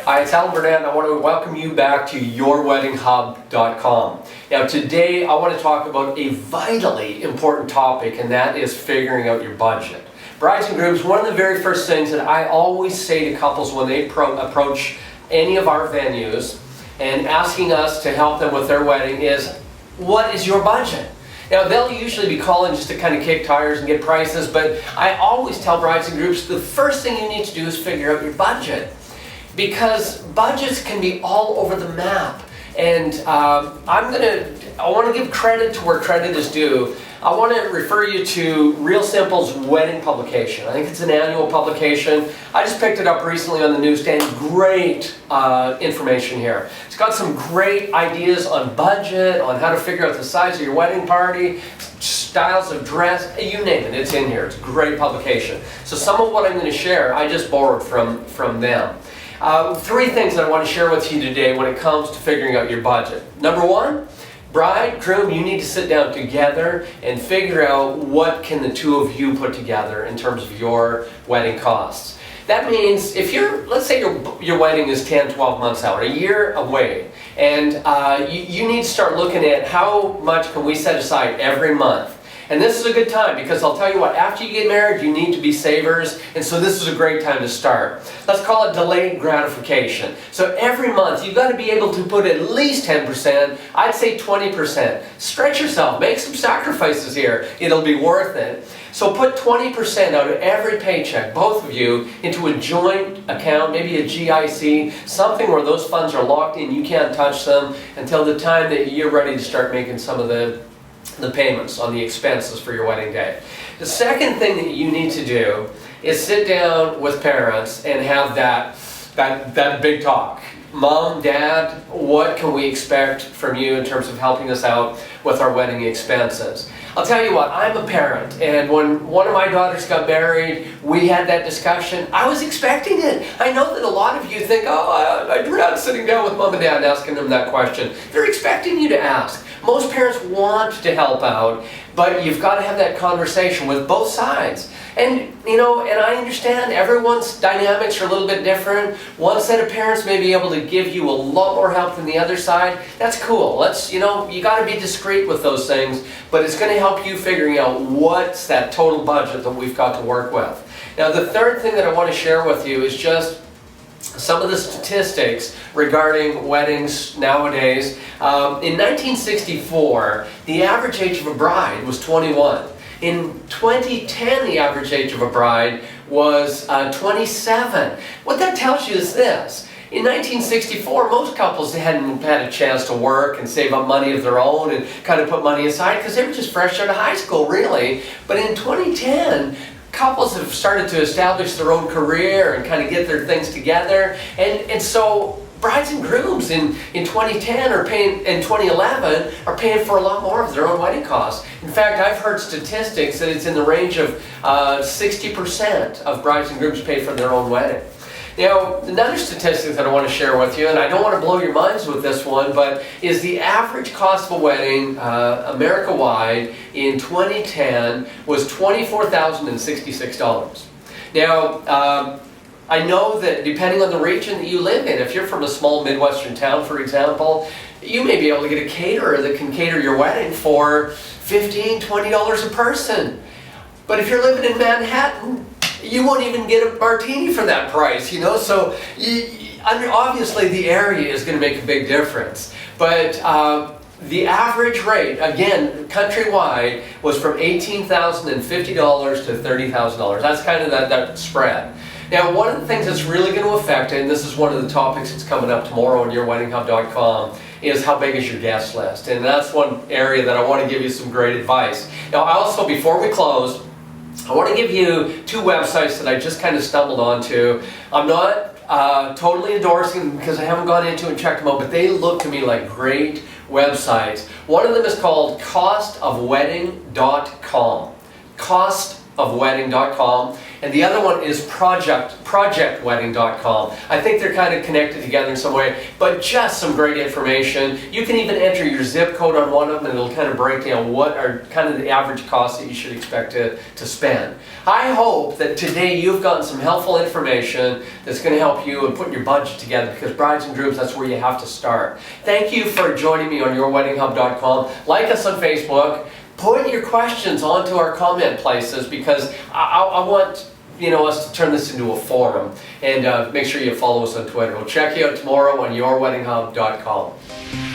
Hi, it's Alan Burnett, and I want to welcome you back to yourweddinghub.com. Now today I want to talk about a vitally important topic, and that is figuring out your budget. Brides and grooms, one of the very first things that I always say to couples when they approach any of our venues and asking us to help them with their wedding is, what is your budget? Now they'll usually be calling just to kind of kick tires and get prices, but I always tell brides and grooms the first thing you need to do is figure out your budget. Because budgets can be all over the map. And I want to give credit to where credit is due. I want to refer you to Real Simple's wedding publication. I think it's an annual publication. I just picked it up recently on the newstand. Great information here. It's got some great ideas on budget, on how to figure out the size of your wedding party, styles of dress, you name it, it's in here. It's a great publication. So some of what I'm going to share, I just borrowed from them. Three things that I want to share with you today when it comes to figuring out your budget. Number one, bride, groom, you need to sit down together and figure out what can the two of you put together in terms of your wedding costs. That means if let's say your wedding is 10, 12 months out, a year away, and you need to start looking at how much can we set aside every month. And this is a good time because I'll tell you what, after you get married, you need to be savers, and so this is a great time to start. Let's call it delayed gratification. So every month, you've got to be able to put at least 10%, I'd say 20%. Stretch yourself, make some sacrifices here, it'll be worth it. So put 20% out of every paycheck, both of you, into a joint account, maybe a GIC, something where those funds are locked in, you can't touch them until the time that you're ready to start making some of the payments on the expenses for your wedding day. The second thing that you need to do is sit down with parents and have that big talk. Mom, Dad, what can we expect from you in terms of helping us out with our wedding expenses? I'll tell you what, I'm a parent, and when one of my daughters got married, we had that discussion. I was expecting it. I know that a lot of you think, oh, I'd rather sitting down with Mom and Dad and asking them that question. They're expecting you to ask. Most parents want to help out, but you've got to have that conversation with both sides. And, and I understand everyone's dynamics are a little bit different. One set of parents may be able to give you a lot more help than the other side. That's cool. You got to be discreet with those things, but it's going to help you figuring out what's that total budget that we've got to work with. Now, the third thing that I want to share with you is just some of the statistics regarding weddings nowadays. In 1964, the average age of a bride was 21. In 2010, the average age of a bride was 27. What that tells you is this. In 1964, most couples hadn't had a chance to work and save up money of their own and kind of put money aside because they were just fresh out of high school, really. But in 2010, couples have started to establish their own career and kind of get their things together. And so brides and grooms in 2010 and 2011 are paying for a lot more of their own wedding costs. In fact, I've heard statistics that it's in the range of 60% of brides and grooms pay for their own wedding. Now, another statistic that I want to share with you, and I don't want to blow your minds with this one, but is the average cost of a wedding America-wide in 2010 was $24,066. Now, I know that depending on the region that you live in, if you're from a small Midwestern town, for example, you may be able to get a caterer that can cater your wedding for $15, $20 a person. But if you're living in Manhattan, you won't even get a martini for that price, So obviously the area is going to make a big difference. But the average rate, again, countrywide, was from $18,050 to $30,000. That's kind of that spread. Now, one of the things that's really going to affect it, and this is one of the topics that's coming up tomorrow on yourweddinghub.com, is how big is your guest list. And that's one area that I want to give you some great advice. Now, also, before we close, I want to give you two websites that I just kind of stumbled onto. I'm not totally endorsing them because I haven't gone into and checked them out, but they look to me like great websites. One of them is called costofwedding.com. Costofwedding.com. and the other one is projectwedding.com. I think they're kind of connected together in some way, but just some great information. You can even enter your zip code on one of them, and it'll kind of break down what are kind of the average costs that you should expect to spend. I hope that today you've gotten some helpful information that's going to help you in putting your budget together, because brides and grooms, that's where you have to start. Thank you for joining me on yourweddinghub.com. Like us on Facebook. Put your questions onto our comment places, because I want us to turn this into a forum. And make sure you follow us on Twitter. We'll check you out tomorrow on yourweddinghub.com.